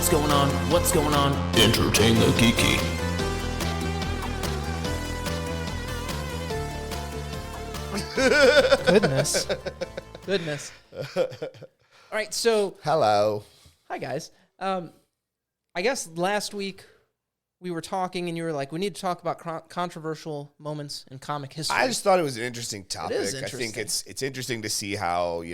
What's going on? What's going on? Entertain the Geeky. Goodness. All right, so Hello. hi guys. I guess last week we were talking, and you were like, "We need to talk about controversial moments in comic history." I just thought it was an interesting topic. It is I think interesting. it's interesting to see how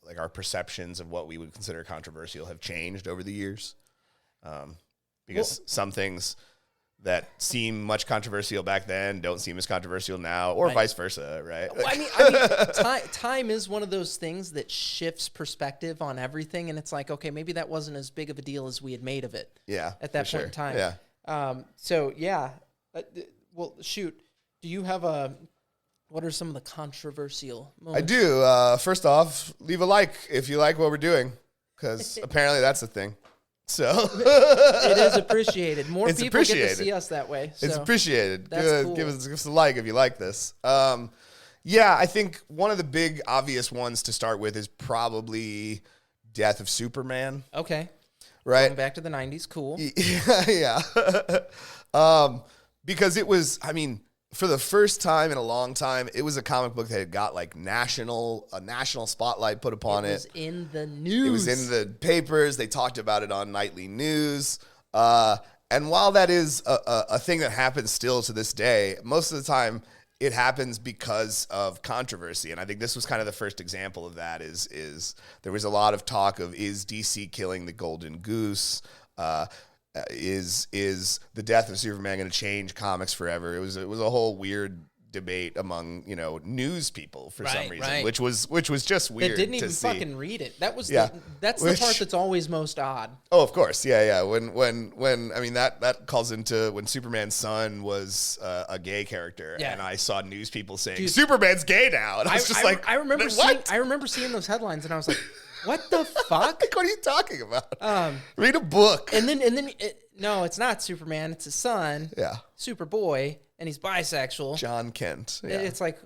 like our perceptions of what we would consider controversial have changed over the years. Because some things that seem much controversial back then don't seem as controversial now, or vice versa, right? Well, I mean, time is one of those things that shifts perspective on everything, and it's like, okay, maybe that wasn't as big of a deal as we had made of it. Yeah, at that for point in time. Yeah. So yeah. Well, shoot. Do you have what are some of the controversial moments? I do. First off, leave a like if you like what we're doing, because apparently that's a thing. So it is appreciated. More It's people get to appreciated. see us that way. So it's appreciated. that's cool. Give us a like if you like this. Yeah, I think one of the big obvious ones to start with is probably Death of Superman. Okay. Right. Going back to the 90s. Cool. Yeah. Because it was, I mean, for the first time in a long time, it was a comic book that had got like a national spotlight put upon it. It was in the news. It was in the papers. They talked about it on nightly news. And while that is a thing that happens still to this day, most of the time it happens because of controversy. And I think this was kind of the first example of that is there was a lot of talk of, is DC killing the golden goose? Is the death of Superman going to change comics forever? It was a whole weird debate among news people for some reason, right. which was just weird. They didn't even to see. fucking read it. That was that's Which- the part that's always most odd. Oh, of course, yeah. When I mean that calls into when Superman's son was a gay character, Yeah. and I saw news people saying Dude, Superman's gay now, and I was just like, I remember what? I remember seeing those headlines, and I was like, what the fuck? Like, what are you talking about? Read a book. And then no, it's not Superman. It's his son. Yeah. Superboy, and he's bisexual. John Kent. Yeah. It's like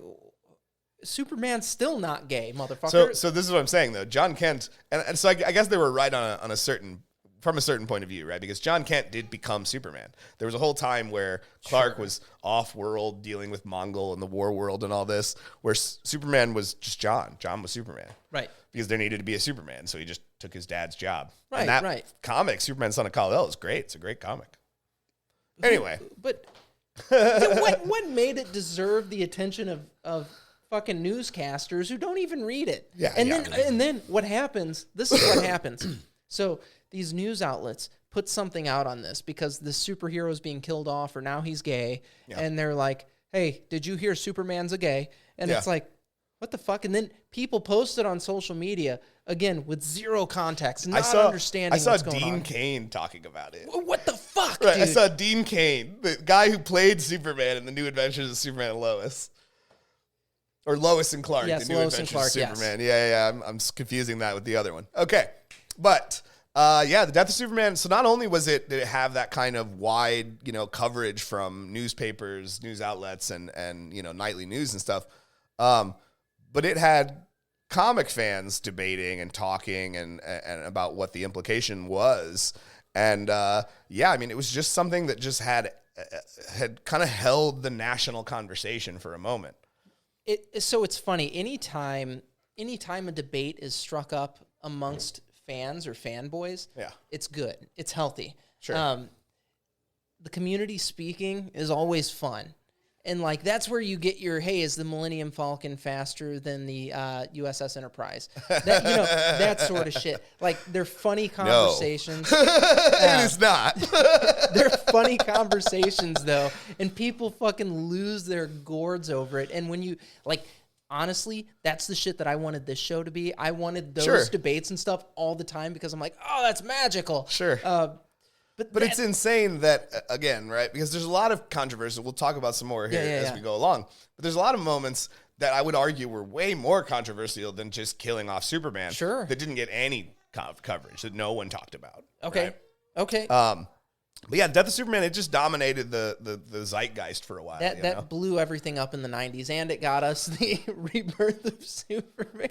Superman's still not gay, motherfucker. So this is what I'm saying though. John Kent, and so I guess they were right on a certain point of view, right? Because John Kent did become Superman. There was a whole time where Clark was off-world dealing with Mongol and the war world and all this, where Superman was just John. John was Superman. Right. Because there needed to be a Superman, so he just took his dad's job. Right, and that right. comic, Superman Son of Kal-El, is great. It's a great comic. Anyway. But what made it deserve the attention of fucking newscasters who don't even read it? Yeah, And then what happens? This is what happens. So these news outlets put something out on this because the superhero is being killed off, or now he's gay, and they're like, "Hey, did you hear Superman's a gay?" And it's like, what the fuck? And then people post it on social media, again, with zero context, not understanding what's going on. I saw Dean Cain talking about it. What the fuck, Right, dude? I saw Dean Cain, the guy who played Superman in The New Adventures of Superman and Lois. Or Lois and Clark, Yes, The New Lois and Adventures Clark, of Superman. Yeah. I'm confusing that with the other one. Okay. But, the Death of Superman, so not only did it have that kind of wide, coverage from newspapers, news outlets, and nightly news and stuff, but it had comic fans debating and talking and about what the implication was. And it was just something that just had kind of held the national conversation for a moment. So it's funny. Anytime a debate is struck up amongst fans or fanboys, it's good. It's healthy. Sure. The community speaking is always fun. And like that's where you get your, hey, is the Millennium Falcon faster than the USS Enterprise? That sort of shit. Like they're funny conversations. It is not. They're funny conversations though, and people fucking lose their gourds over it. And when you honestly, that's the shit that I wanted this show to be. I wanted those debates and stuff all the time because I'm like, oh, that's magical. Sure. But it's insane that, again, right? Because there's a lot of controversy. We'll talk about some more here as we go along. But there's a lot of moments that I would argue were way more controversial than just killing off Superman. Sure. That didn't get any coverage, that no one talked about. Okay. Right? Okay. But yeah, Death of Superman, it just dominated the zeitgeist for a while. That blew everything up in the 90s, and it got us the rebirth of Superman.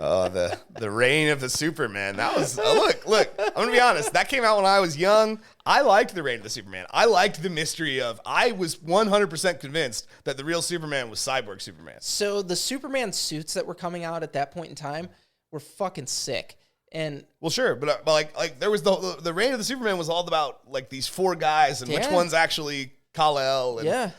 Oh, the reign of the Superman. That was look. I'm gonna be honest. That came out when I was young. I liked the reign of the Superman. I liked the mystery of. I was 100% convinced that the real Superman was Cyborg Superman. So the Superman suits that were coming out at that point in time were fucking sick. And well, sure, but like there was the reign of the Superman was all about like these 4 guys and which one's actually Kal-El. And yeah.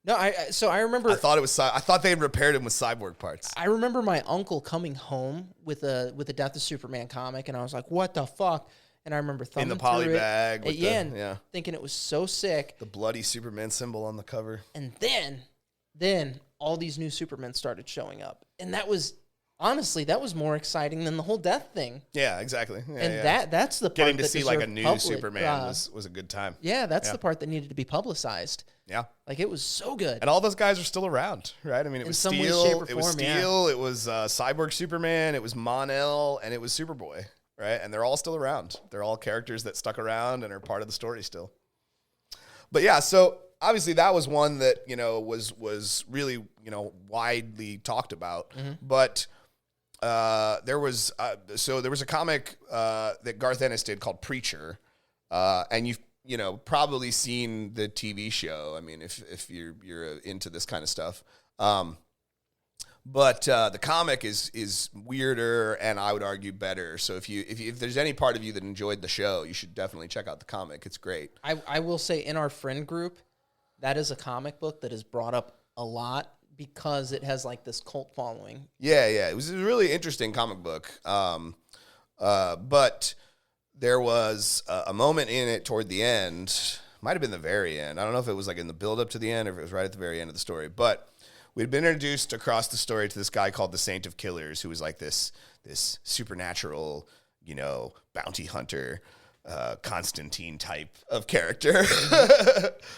No, I remember. I thought they had repaired him with cyborg parts. I remember my uncle coming home with a Death of Superman comic, and I was like, "What the fuck?" And I remember thumbing in the poly through bag, thinking it was so sick. The bloody Superman symbol on the cover, and then all these new Supermen started showing up, and that was honestly more exciting than the whole death thing. Yeah, exactly. Yeah, and that's the part getting to that see like a new Superman was a good time. Yeah, that's the part that needed to be publicized. Yeah, like it was so good, and all those guys are still around, right? I mean, it was Steel, it was Cyborg Superman, it was Mon-El, and it was Superboy, right? And they're all still around. They're all characters that stuck around and are part of the story still. But yeah, so obviously that was one that was really widely talked about, but. There was a comic that Garth Ennis did called Preacher, and you've probably seen the TV show. I mean, if you're into this kind of stuff, but the comic is weirder and I would argue better. So if there's any part of you that enjoyed the show, you should definitely check out the comic. It's great. I will say in our friend group, that is a comic book that is brought up a lot. Because it has like this cult following. Yeah. It was a really interesting comic book. But there was a moment in it toward the end, might have been the very end. I don't know if it was like in the build up to the end or if it was right at the very end of the story. But we'd been introduced across the story to this guy called the Saint of Killers, who was like this supernatural, bounty hunter. Constantine type of character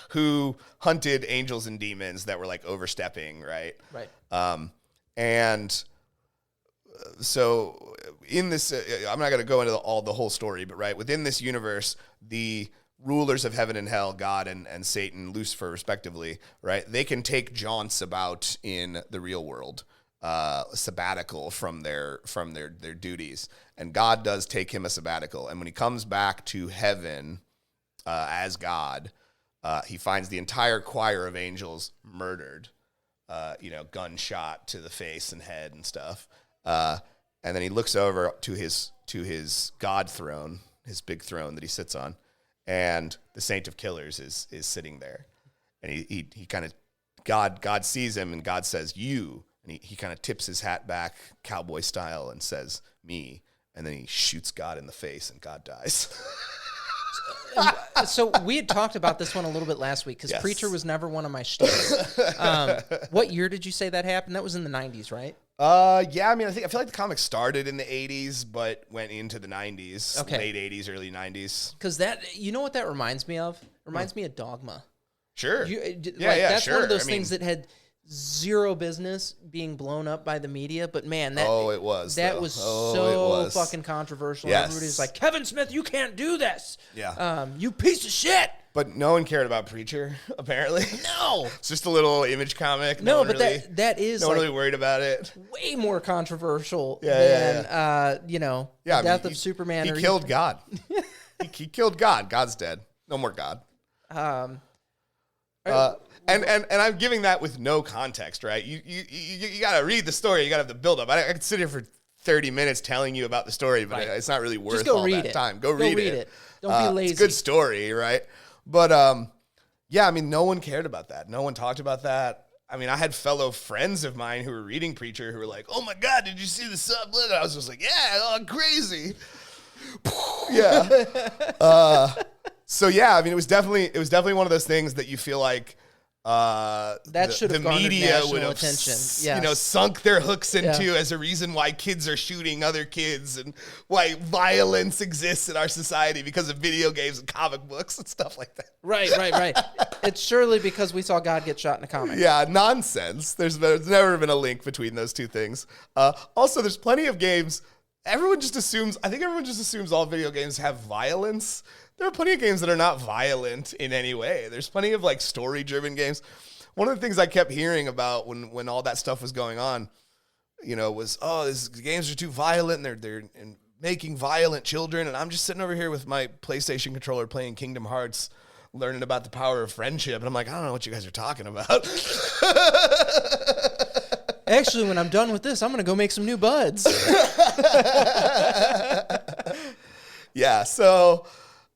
who hunted angels and demons that were like overstepping, right? Right. And so in this, I'm not going to go into the whole story, but right within this universe, the rulers of heaven and hell, God and Satan, Lucifer, respectively, right? They can take jaunts about in the real world. Sabbatical from their duties, and God does take him a sabbatical. And when he comes back to heaven as God, he finds the entire choir of angels murdered, gunshot to the face and head and stuff. And then he looks over to his God throne, his big throne that he sits on, and the Saint of Killers is sitting there, and he kind of God sees him, and God says, "You." And he kind of tips his hat back, cowboy style, and says, "Me." And then he shoots God in the face, and God dies. So we had talked about this one a little bit last week, because Preacher was never one of my shtickers. What year did you say that happened? That was in the 90s, right? Yeah, I mean, I feel like the comic started in the 80s, but went into the 90s, late 80s, early 90s. Because what that reminds me of? Reminds me of Dogma. Sure. That's one of those things that had zero business being blown up by the media, but man, that was so fucking controversial. Yes. Everybody's like, Kevin Smith, you can't do this. Yeah. You piece of shit. But no one cared about Preacher, apparently. No. It's just a little image comic. No, but that is no one really worried about it. Way more controversial than the death of Superman. He killed God. he killed God. God's dead. No more God. And I'm giving that with no context, right? You got to read the story. You got to have the build up. I could sit here for 30 minutes telling you about the story, but it's not really worth all that time. Go read it. Don't be lazy. It's a good story, right? But I mean, no one cared about that. No one talked about that. I mean, I had fellow friends of mine who were reading Preacher who were like, "Oh my God, did you see the sublet?" I was just like, "Yeah, crazy." Yeah. So yeah, I mean, it was definitely one of those things that you feel like that should have garnered media would have attention. Sunk their hooks into as a reason why kids are shooting other kids and why violence exists in our society because of video games and comic books and stuff like that. Right. It's surely because we saw God get shot in a comic. Yeah, nonsense. There's never been a link between those two things. Also, there's plenty of games. I think everyone just assumes all video games have violence. There are plenty of games that are not violent in any way. There's plenty of like story-driven games. One of the things I kept hearing about when all that stuff was going on, was, these games are too violent and they're making violent children. And I'm just sitting over here with my PlayStation controller playing Kingdom Hearts, learning about the power of friendship. And I'm like, I don't know what you guys are talking about. Actually, when I'm done with this, I'm going to go make some new buds. Yeah, so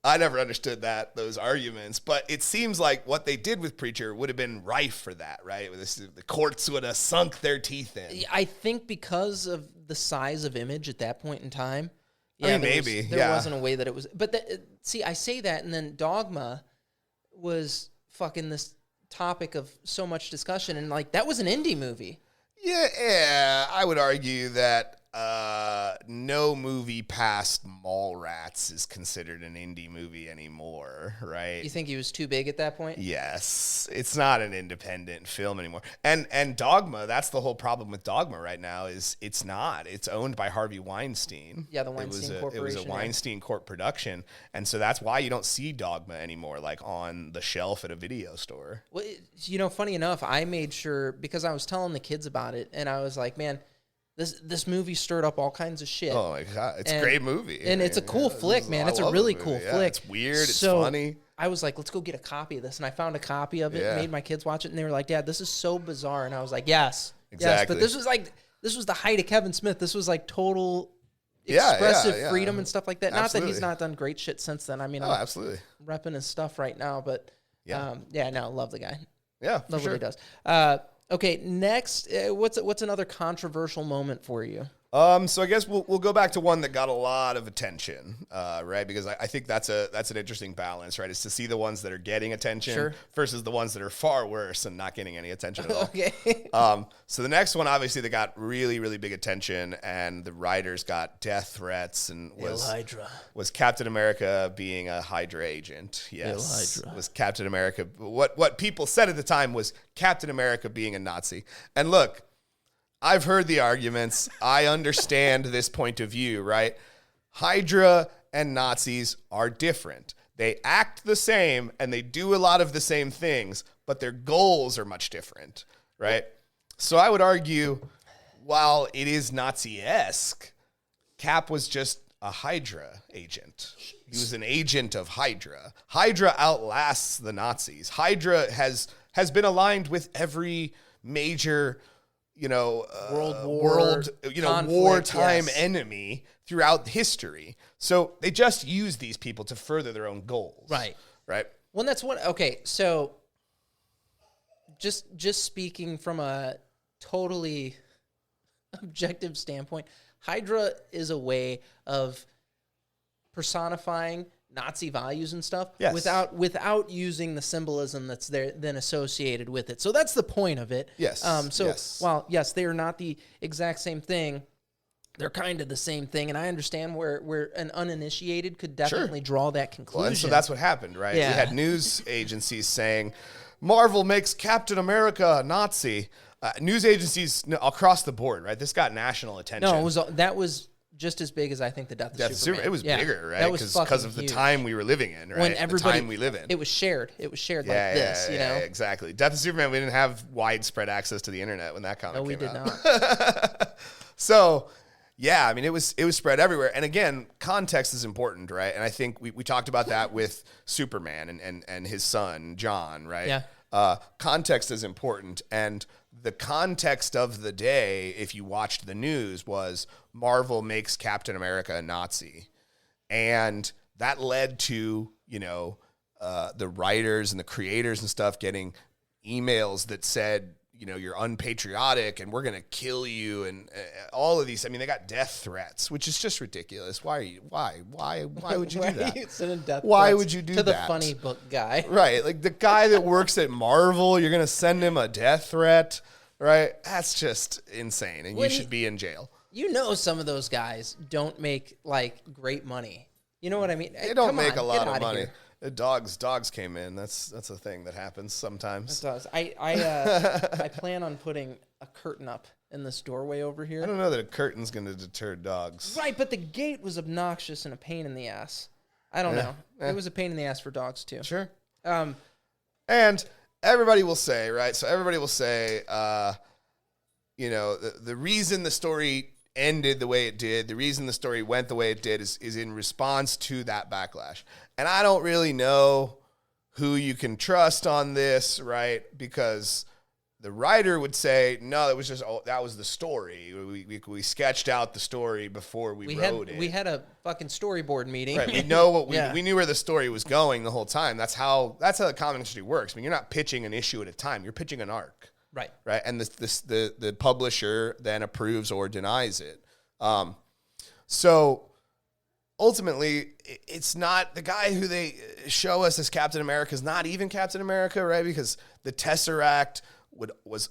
I never understood those arguments, but it seems like what they did with Preacher would have been rife for that, right? The courts would have sunk their teeth in. I think because of the size of Image at that point in time. Yeah, I mean, maybe. There wasn't a way that it was. But see, I say that, and then Dogma was fucking this topic of so much discussion, and like that was an indie movie. Yeah, I would argue that no movie past Mallrats is considered an indie movie anymore, right? You think he was too big at that point? Yes. It's not an independent film anymore. And Dogma, that's the whole problem with Dogma right now is it's not. It's owned by Harvey Weinstein. Yeah, the Weinstein Corporation. It was a Weinstein Corp production. And so that's why you don't see Dogma anymore, like on the shelf at a video store. Well, funny enough, I made sure, because I was telling the kids about it, and I was like, man, This movie stirred up all kinds of shit. Oh my God. It's a great movie. And it's a cool flick, man. It's a really cool flick. It's weird. It's funny. I was like, let's go get a copy of this. And I found a copy of it, made my kids watch it. And they were like, Dad, this is so bizarre. And I was like, yes. Exactly. Yes. But this was the height of Kevin Smith. This was like total expressive freedom and stuff like that. Absolutely. Not that he's not done great shit since then. I mean, I'm absolutely repping his stuff right now. But love the guy. Yeah, love what he does. Okay, next, what's another controversial moment for you? So I guess we'll go back to one that got a lot of attention, right? Because I think that's an interesting balance, right? Is to see the ones that are getting attention versus the ones that are far worse and not getting any attention at all. Okay. So the next one, obviously, that got really, really big attention, and the writers got death threats, and was Captain America being a Hydra agent? Yes, was Captain America. What people said at the time was Captain America being a Nazi. And look, I've heard the arguments. I understand this point of view, right? Hydra and Nazis are different. They act the same and they do a lot of the same things, but their goals are much different, right? So I would argue, while it is Nazi-esque, Cap was just a Hydra agent. He was an agent of Hydra. Hydra outlasts the Nazis. Hydra has been aligned with every major wartime enemy throughout history. So they just use these people to further their own goals. Right. Right. Well, that's what, okay. So just speaking from a totally objective standpoint, Hydra is a way of personifying Nazi values and stuff without using the symbolism that's there then associated with it. So that's the point of it. Yes. While yes, they are not the exact same thing, they're kind of the same thing, and I understand where an uninitiated could definitely draw that conclusion. Well, and so that's what happened, right? Yeah. We had news agencies saying Marvel makes Captain America a Nazi. News agencies across the board, right? This got national attention. No, that was just as big as I think the Death of Superman. It was bigger, right? That was because of the time we were living in, right? When everybody, the time we live in. It was shared. It was shared like this, you know? Exactly. Death of Superman, we didn't have widespread access to the internet when that comic came out. No, we did not. So, yeah, I mean, it was spread everywhere. And again, context is important, right? And I think we talked about that with Superman and his son, John, right? Yeah. Context is important. And the context of the day, if you watched the news, was Marvel makes Captain America a Nazi. And that led to, the writers and the creators and stuff getting emails that said, you're unpatriotic and we're going to kill you and all of these. I mean, they got death threats, which is just ridiculous. Why would you do that? Why would you do that? To the funny book guy. Right. Like the guy that works at Marvel, you're going to send him a death threat, right? That's just insane. And you should be in jail. Some of those guys don't make great money. You know what I mean? They don't make a lot of money. Dogs came in. That's a thing that happens sometimes. It does. I plan on putting a curtain up in this doorway over here. I don't know that a curtain's going to deter dogs. Right, but the gate was obnoxious and a pain in the ass. I don't know. It was a pain in the ass for dogs too. Sure. And everybody will say, right? So everybody will say, you know, the reason the story ended the way it did, the reason the story went the way it did is in response to that backlash. And I don't really know who you can trust on this, right? Because the writer would say, no, it was just, that was the story. We sketched out the story before we wrote it. We had a fucking storyboard meeting. Right. We know what we knew where the story was going the whole time. That's how the comic industry works. I mean, you're not pitching an issue at a time. You're pitching an arc. Right. Right. And the publisher then approves or denies it. So ultimately, it's not the guy who they show us as Captain America is not even Captain America, right? Because the Tesseract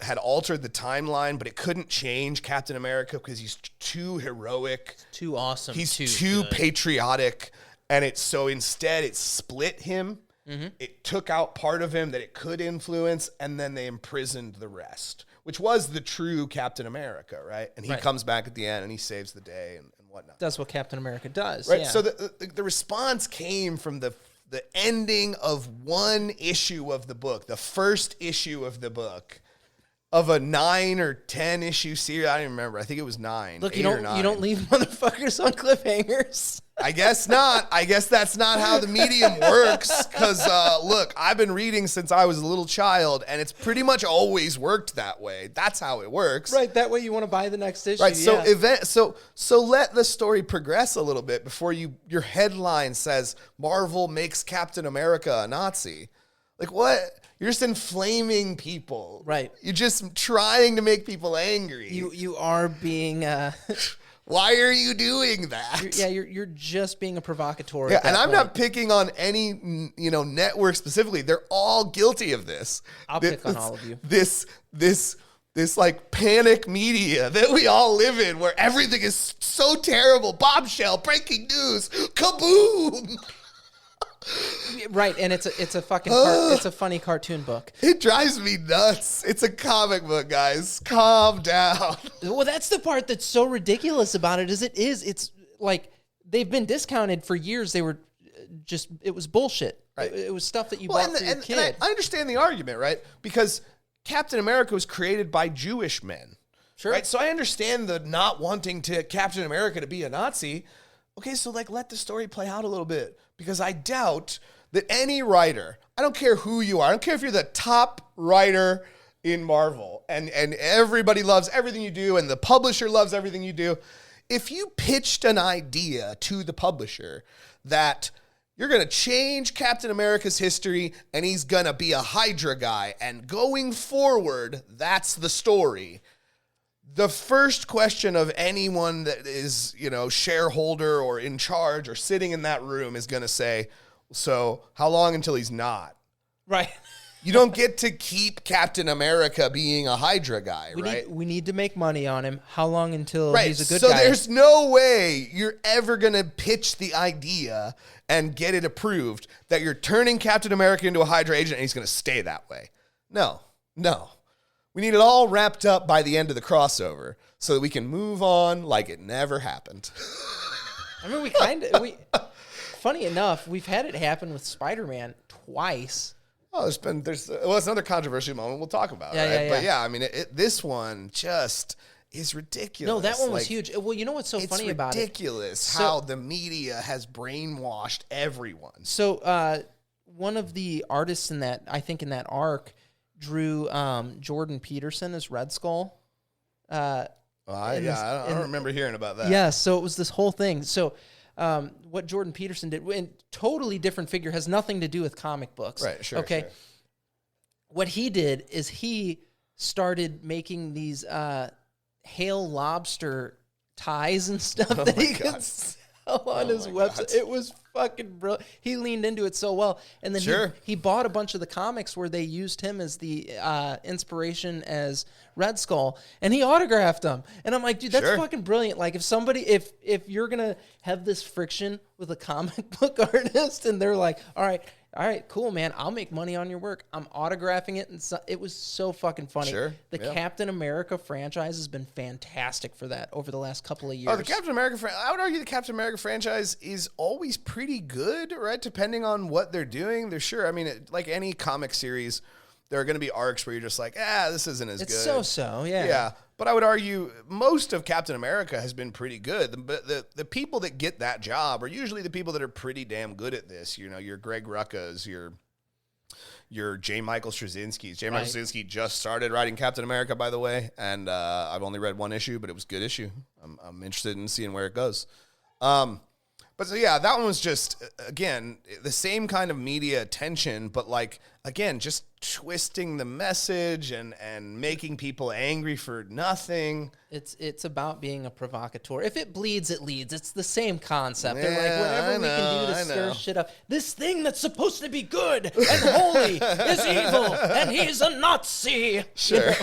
had altered the timeline, but it couldn't change Captain America because he's too heroic, too awesome, he's too patriotic, and instead it split him. Mm-hmm. It took out part of him that it could influence, and then they imprisoned the rest, which was the true Captain America, right? And he comes back at the end and he saves the day and whatnot. That's what Captain America does, right? Yeah. So the response came from the ending of one issue of the book, the first issue of the book, of a 9 or 10 issue series. I don't even remember. I think it was 9. Look, you don't leave motherfuckers on cliffhangers. I guess not. I guess that's not how the medium works. Because look, I've been reading since I was a little child, and it's pretty much always worked that way. That's how it works. Right. That way, you want to buy the next issue. Right. So let the story progress a little bit before your headline says Marvel makes Captain America a Nazi. Like what? You're just inflaming people. Right. You're just trying to make people angry. You are being... Why are you doing that? You're just being a provocateur. Yeah, and I'm not picking on any network specifically. They're all guilty of this. I'll pick on all of you. This like panic media that we all live in, where everything is so terrible. Bombshell, breaking news, kaboom. Right, and it's a fucking it's a funny cartoon book. It drives me nuts. It's a comic book, guys. Calm down. Well, that's the part that's so ridiculous about it. It's like they've been discounted for years. They were it was bullshit. Right. It was stuff that you bought for your kid. And I understand the argument, right? Because Captain America was created by Jewish men. Sure. Right? So I understand the not wanting Captain America to be a Nazi. Okay, so let the story play out a little bit. Because I doubt that any writer, I don't care who you are, I don't care if you're the top writer in Marvel and everybody loves everything you do and the publisher loves everything you do. If you pitched an idea to the publisher that you're going to change Captain America's history and he's going to be a Hydra guy and going forward, that's the story. The first question of anyone that is, shareholder or in charge or sitting in that room is going to say, so how long until he's not? Right. You don't get to keep Captain America being a Hydra guy, right? We need to make money on him. How long until he's a good guy? So there's no way you're ever going to pitch the idea and get it approved that you're turning Captain America into a Hydra agent and he's going to stay that way. No. We need it all wrapped up by the end of the crossover so that we can move on like it never happened. I mean, funny enough, we've had it happen with Spider-Man twice. Oh, it's another controversial moment we'll talk about, right? Yeah. But yeah, I mean, this one just is ridiculous. No, that one was huge. Well, you know what's so funny about it? It's ridiculous how the media has brainwashed everyone. So one of the artists in that arc drew Jordan Peterson as Red Skull. I don't remember hearing about that. Yeah, so it was this whole thing. So what Jordan Peterson did, and totally different figure, has nothing to do with comic books. Right, sure. Okay. Sure. What he did is he started making these Hale lobster ties and stuff that he could sell on his website. God. It was fucking brilliant. He leaned into it so well. And then he bought a bunch of the comics where they used him as the inspiration as Red Skull, and he autographed them. And I'm like, dude, that's fucking brilliant. Like, if you're going to have this friction with a comic book artist and they're like, all right, cool, man, I'll make money on your work. I'm autographing it. And so, it was so fucking funny. The Captain America franchise has been fantastic for that over the last couple of years. Oh, I would argue the Captain America franchise is always pretty good, right? Depending on what they're doing. I mean, like any comic series, There are going to be arcs where you're just like, this isn't as good. It's so, yeah. Yeah, but I would argue most of Captain America has been pretty good. The people that get that job are usually the people that are pretty damn good at this. You know, your Greg Ruckas, your J. Michael Straczynski's. J. Michael Straczynski just started writing Captain America, by the way, and I've only read one issue, but it was a good issue. I'm interested in seeing where it goes. But so, yeah, that one was just, again, the same kind of media attention, but like, again, just twisting the message and making people angry for nothing. It's about being a provocateur. If it bleeds, it leads. It's the same concept. They're like, whatever we can do to stir shit up. This thing that's supposed to be good and holy is evil, and he's a Nazi. Sure.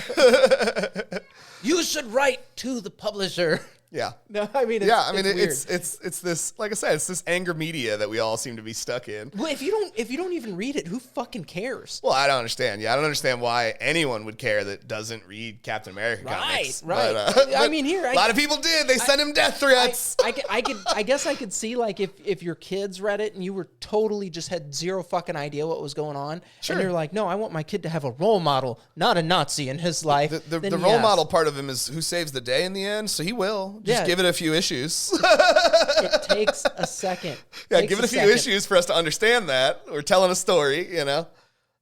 You should write to the publisher. Yeah. No, I mean, it's this, like I said, it's this anger media that we all seem to be stuck in. Well, if you don't even read it, who fucking cares? Well, I don't understand. Yeah, I don't understand why anyone would care that doesn't read Captain America comics. Right. But, I mean, here a lot of people did. They sent him death threats. I guess I could see like if your kids read it and you were totally just had zero fucking idea what was going on, sure. And you're like, no, I want my kid to have a role model, not a Nazi in his life. The role model part of him is who saves the day in the end, so he will. Just give it a few issues. It takes a second. Yeah, give it a few issues for us to understand that. We're telling a story, you know.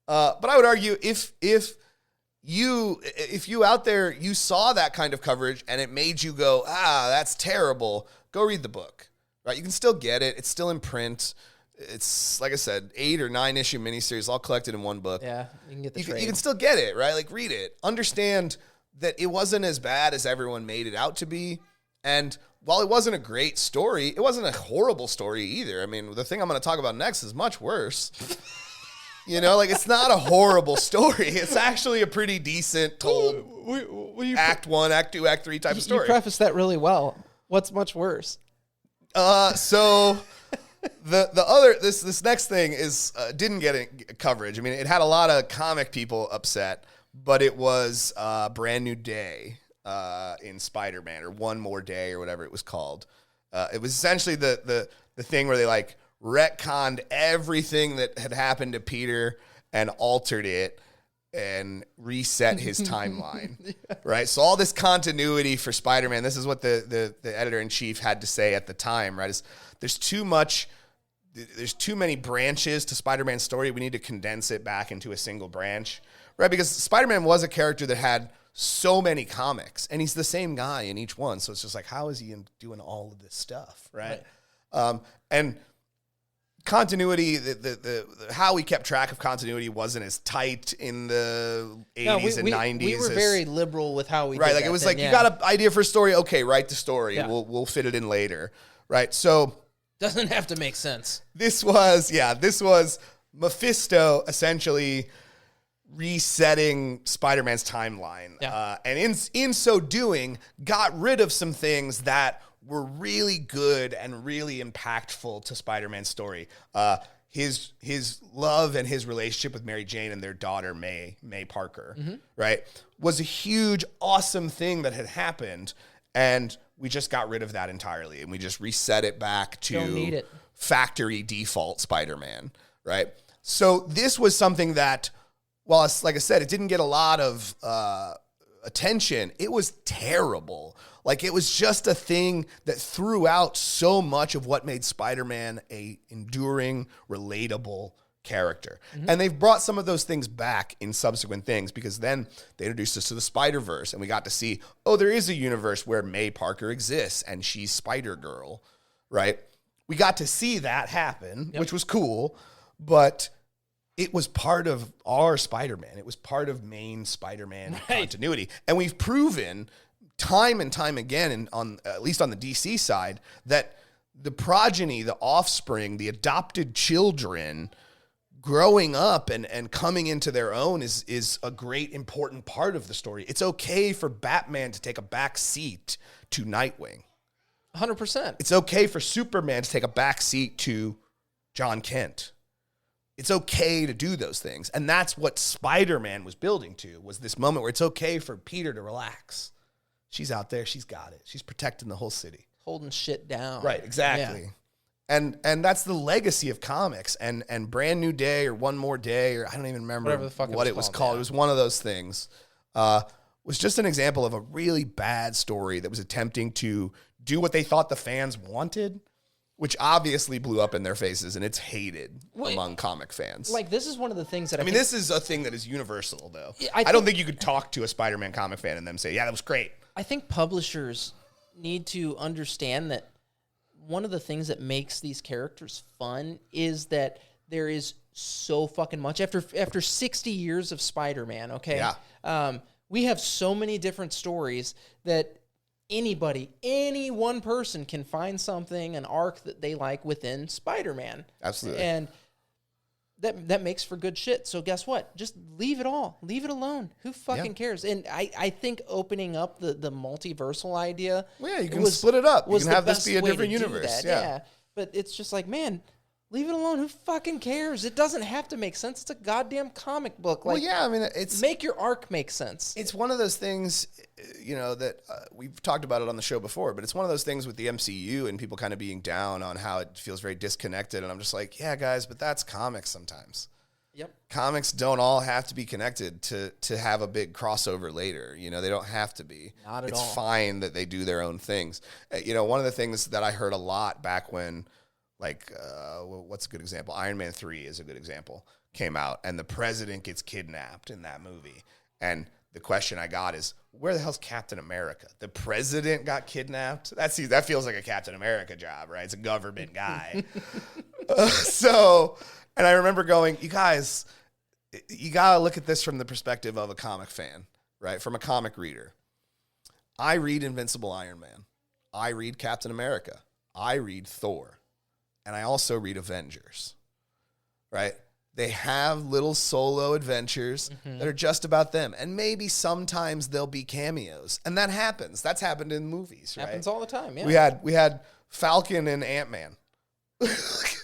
But I would argue if you out there, you saw that kind of coverage and it made you go, that's terrible, go read the book, right? You can still get it. It's still in print. It's, like I said, 8 or 9 issue miniseries all collected in one book. Yeah, you can get the trade. You can still get it, right? Like, read it. Understand that it wasn't as bad as everyone made it out to be. And while it wasn't a great story, it wasn't a horrible story either. I mean, the thing I'm going to talk about next is much worse. You know, like, it's not a horrible story. It's actually a pretty decent told Act 1, Act 2, Act 3 type of story. You prefaced that really well. What's much worse? So the other this next thing is didn't get coverage. I mean, it had a lot of comic people upset, but it was Brand New Day in Spider-Man, or One More Day, or whatever it was called. It was essentially the thing where they like retconned everything that had happened to Peter and altered it and reset his timeline. Yeah. Right? So all this continuity for Spider-Man, this is what the editor-in-chief had to say at the time, right? Is there's too many branches to Spider-Man's story. We need to condense it back into a single branch, right? Because Spider-Man was a character that had so many comics, and he's the same guy in each one. So it's just like, how is he doing all of this stuff, right? And continuity, the how we kept track of continuity wasn't as tight in the 80s and 90s. We were very liberal with how we did like, it was like, you got an idea for a story, okay, write the story. Yeah. We'll fit it in later, right? So doesn't have to make sense. This was Mephisto essentially resetting Spider-Man's timeline. Yeah. And in so doing, got rid of some things that were really good and really impactful to Spider-Man's story. His love and his relationship with Mary Jane and their daughter, May Parker, right, was a huge, awesome thing that had happened. And we just got rid of that entirely, and we just reset it back to factory default Spider-Man, right? So this was something that, while, like I said, it didn't get a lot of attention, it was terrible. Like, it was just a thing that threw out so much of what made Spider-Man a enduring, relatable character. And they've brought some of those things back in subsequent things, because then they introduced us to the Spider-Verse, and we got to see, there is a universe where May Parker exists and she's Spider-Girl, right? We got to see that happen, which was cool, but it was part of our Spider-Man. It was part of main Spider-Man continuity. And we've proven time and time again, at least on the DC side, that the progeny, the offspring, the adopted children growing up and coming into their own is a great, important part of the story. It's okay for Batman to take a back seat to Nightwing. 100%. It's okay for Superman to take a back seat to John Kent. It's okay to do those things. And that's what Spider-Man was building to, was this moment where it's okay for Peter to relax. She's out there. She's got it. She's protecting the whole city. Holding shit down. Right, exactly. And that's the legacy of comics. And Brand New Day or One More Day, or I don't even remember what it was called. Yeah. It was one of those things. Was just an example of a really bad story that was attempting to do what they thought the fans wanted, which obviously blew up in their faces, and it's hated among comic fans. Like, this is one of the things that I mean, this is a thing that is universal, though. I don't think you could talk to a Spider-Man comic fan and them say, yeah, that was great. I think publishers need to understand that one of the things that makes these characters fun is that there is so fucking much. After 60 years of Spider-Man, okay? Yeah. We have so many different stories that any one person can find something, an arc that they like within Spider-Man. Absolutely. And that makes for good shit. So guess what? Just leave it all. Leave it alone. Who fucking cares? And I think opening up the multiversal idea. Well, yeah, you can split it up. You can have this be a different universe. Yeah. But it's just like, man, leave it alone. Who fucking cares? It doesn't have to make sense. It's a goddamn comic book. Like, well, yeah, I mean, make your arc make sense. It's one of those things, that we've talked about it on the show before, but it's one of those things with the MCU and people kind of being down on how it feels very disconnected. And I'm just like, yeah, guys, but that's comics sometimes. Yep. Comics don't all have to be connected to have a big crossover later. They don't have to be. Not at all. It's fine that they do their own things. One of the things that I heard a lot back when, what's a good example? Iron Man 3 is a good example. Came out, and the president gets kidnapped in that movie. And the question I got is, where the hell's Captain America? The president got kidnapped? That feels like a Captain America job, right? It's a government guy. And I remember going, you guys, you got to look at this from the perspective of a comic fan, right? From a comic reader. I read Invincible Iron Man. I read Captain America. I read Thor. And I also read Avengers, right? They have little solo adventures that are just about them. And maybe sometimes there'll be cameos. And that happens. That's happened in movies, right? Happens all the time, yeah. We had Falcon and Ant-Man.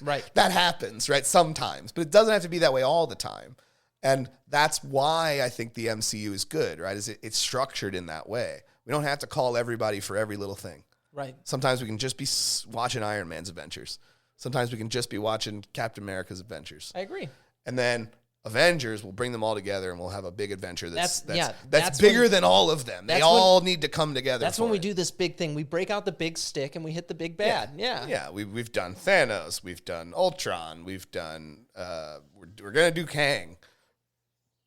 Right. That happens, right? Sometimes. But it doesn't have to be that way all the time. And that's why I think the MCU is good, right? It's structured in that way. We don't have to call everybody for every little thing. Right. Sometimes we can just be watching Iron Man's adventures. Sometimes we can just be watching Captain America's adventures. I agree. And then Avengers will bring them all together, and we'll have a big adventure that's that's bigger than all of them. They all need to come together. That's when we do this big thing. We break out the big stick and we hit the big bad. Yeah. We've done Thanos. We've done Ultron. We've done. We're gonna do Kang.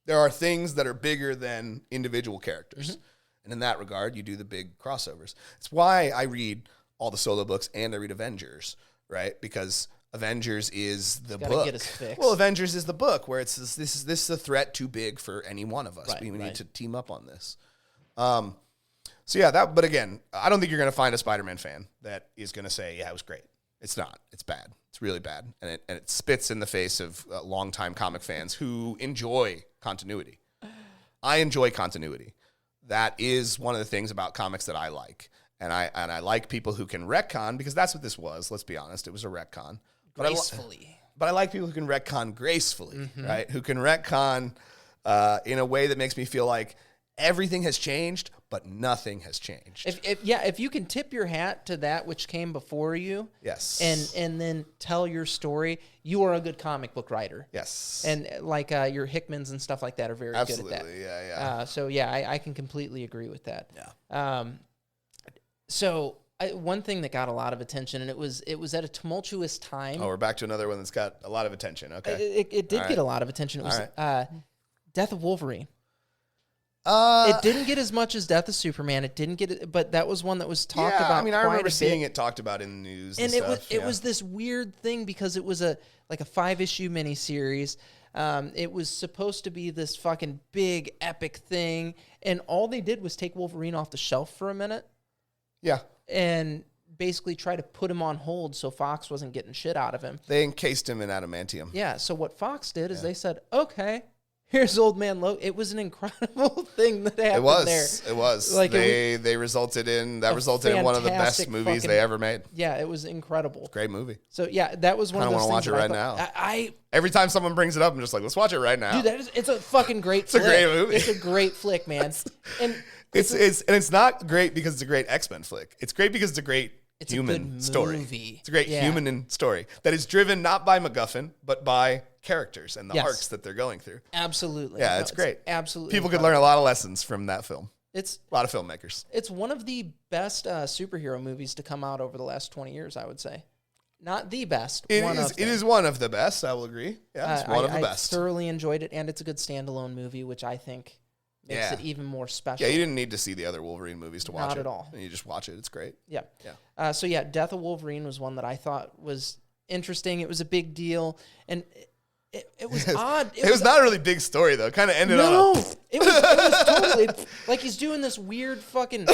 There are things that are bigger than individual characters, and in that regard, you do the big crossovers. It's why I read all the solo books and I read Avengers. Right, because Avengers is the book. Get us fixed. Well, Avengers is the book where it's this is a threat too big for any one of us. Right, we need to team up on this. But again, I don't think you're going to find a Spider-Man fan that is going to say, "Yeah, it was great." It's not. It's bad. It's really bad, and it spits in the face of longtime comic fans who enjoy continuity. I enjoy continuity. That is one of the things about comics that I like. And I like people who can retcon, because that's what this was. Let's be honest. It was a retcon. Gracefully. But I like people who can retcon gracefully, right? Who can retcon in a way that makes me feel like everything has changed, but nothing has changed. If you can tip your hat to that which came before you, yes, and then tell your story, you are a good comic book writer. Yes. And your Hickmans and stuff like that are very good at that. Absolutely, I can completely agree with that. Yeah. One thing that got a lot of attention, and it was at a tumultuous time. Oh, we're back to another one that's got a lot of attention. Okay. It did get a lot of attention. It was Death of Wolverine. It didn't get as much as Death of Superman. It didn't get, but that was one that was talked about. I mean, I remember seeing it talked about in the news, and it was this weird thing because it was a 5-issue miniseries. It was supposed to be this fucking big epic thing, and all they did was take Wolverine off the shelf for a minute. Yeah. And basically try to put him on hold so Fox wasn't getting shit out of him. They encased him in adamantium. Yeah, so what Fox did is they said, okay, here's Old Man Logan. It was an incredible thing that happened there. It was. Like they resulted in one of the best movies they ever made. Yeah, it was incredible. Great movie. So yeah, that was one of those things. I want to watch it right now. Every time someone brings it up, I'm just like, let's watch it right now. Dude, it's a fucking great flick. It's a great movie. It's a great flick, man. And it's not great because it's a great X-Men flick. It's great because it's a great it's human a good story. movie. It's a great human story that is driven not by MacGuffin, but by characters and the arcs that they're going through. Absolutely. Yeah, it's great. Absolutely. People could learn a lot of lessons from that film. It's a lot of filmmakers. It's one of the best superhero movies to come out over the last 20 years, I would say. Not the best. It is one of the best, I will agree. Yeah, it's one of the best. I thoroughly enjoyed it, and it's a good standalone movie, which I think makes it even more special. Yeah, you didn't need to see the other Wolverine movies to watch it. Not at all. You just watch it. It's great. Yeah. So, Death of Wolverine was one that I thought was interesting. It was a big deal, and it was odd. It was not a really big story, though. It kind of ended on it was totally like he's doing this weird fucking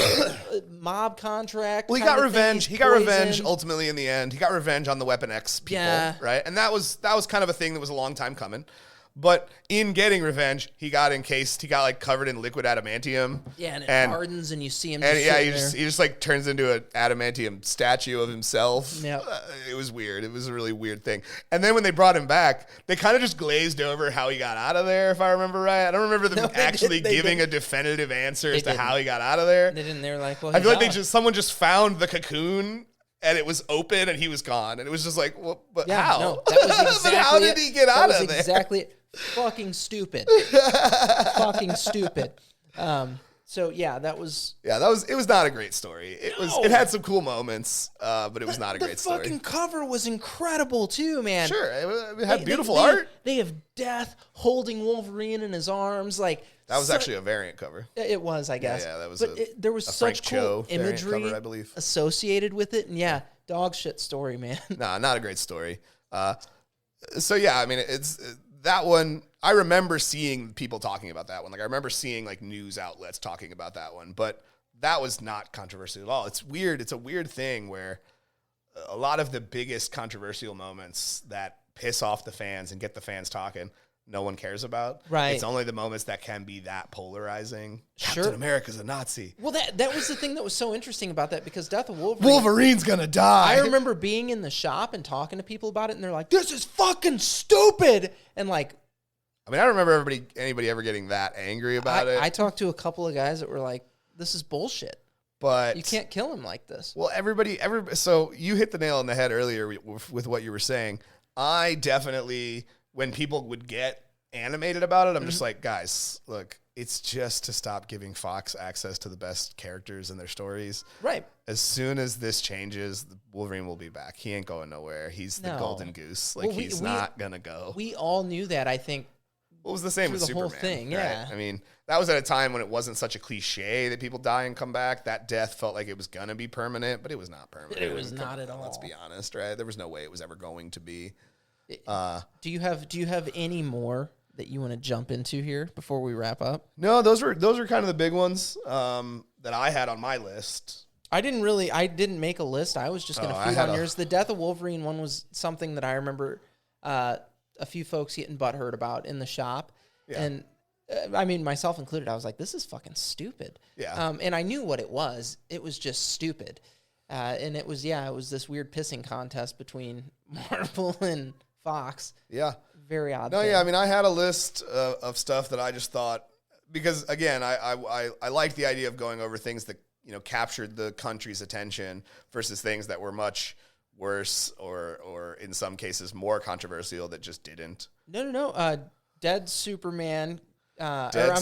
mob contract. Well, he got revenge. He got revenge ultimately in the end. He got revenge on the Weapon X people, right? And that was kind of a thing that was a long time coming. But in getting revenge, he got encased. He got like covered in liquid adamantium. Yeah, and it hardens, and you see him. And he just like turns into an adamantium statue of himself. Yeah, it was weird. It was a really weird thing. And then when they brought him back, they kind of just glazed over how he got out of there. If I remember right, I don't remember them actually giving a definitive answer as to how he got out of there. They didn't. They're like, well, I feel like someone just found the cocoon. And it was open, and he was gone. And it was just like, well, but how? No, that was exactly but how did he get out of there? Exactly it. Fucking stupid. Fucking stupid. So that was. Yeah, it was not a great story. It had some cool moments, but it was not a great story. The fucking cover was incredible too, man. Sure, it had beautiful art. They have Death holding Wolverine in his arms, like. That was actually a variant cover. It was, I guess. Yeah, that was. But there was such cool imagery cover, I believe, associated with it, and dog shit story, man. Nah, not a great story. So I mean, it's that one. I remember seeing people talking about that one. Like I remember seeing like news outlets talking about that one, but that was not controversial at all. It's weird. It's a weird thing where a lot of the biggest controversial moments that piss off the fans and get the fans talking, no one cares about. Right. It's only the moments that can be that polarizing. Sure. Captain America's a Nazi. Well, that was the thing that was so interesting about that, because Death of Wolverine's gonna die. I remember being in the shop and talking to people about it, and they're like, "This is fucking stupid," and like. I mean, I don't remember anybody ever getting that angry about it. I talked to a couple of guys that were like, "This is bullshit." But you can't kill him like this. Well, so you hit the nail on the head earlier with what you were saying. I definitely, when people would get animated about it, I'm just like, guys, look, it's just to stop giving Fox access to the best characters and their stories. Right. As soon as this changes, Wolverine will be back. He ain't going nowhere. He's the golden goose. Like, he's not going to go. We all knew that, I think. Well, it was the same with Superman. Whole thing, right? I mean, that was at a time when it wasn't such a cliche that people die and come back. That death felt like it was going to be permanent, but it was not permanent. It was not at all. Let's be honest, right? There was no way it was ever going to be. Do you have any more that you want to jump into here before we wrap up? No, those were kind of the big ones that I had on my list. I didn't make a list. I was just going to feed on yours. The Death of Wolverine one was something that I remember a few folks getting butthurt about in the shop. Yeah. And I mean, myself included, I was like, this is fucking stupid. Yeah. And I knew what it was. It was just stupid. And it was this weird pissing contest between Marvel and Fox. Yeah. Very odd. No, thing. Yeah. I mean, I had a list of stuff that I just thought, because again, I liked the idea of going over things that, captured the country's attention versus things that were much worse or in some cases more controversial that just didn't. No. Dead Superman. Dead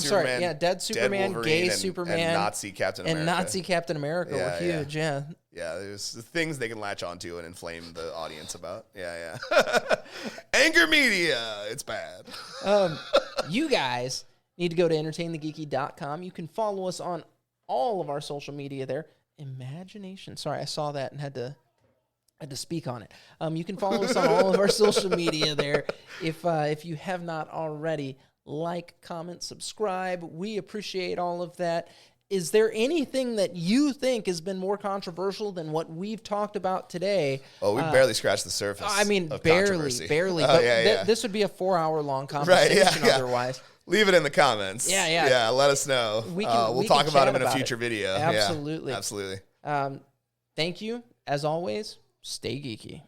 Superman, Wolverine, gay Superman, and Nazi Captain America. And Nazi Captain America were huge, yeah. Yeah, there's things they can latch onto and inflame the audience about. Yeah. Anger media, it's bad. You guys need to go to entertainthegeeky.com. You can follow us on all of our social media there. Imagination. Sorry, I saw that and had to speak on it. You can follow us on all of our social media there. If you have not already, like, comment, subscribe. We appreciate all of that. Is there anything that you think has been more controversial than what we've talked about today? Oh, we barely scratched the surface. I mean, barely. But this would be a 4-hour-long conversation otherwise. Leave it in the comments. Yeah, let us know. We'll talk about them in a future video. Absolutely. Yeah, absolutely. Thank you. As always, stay geeky.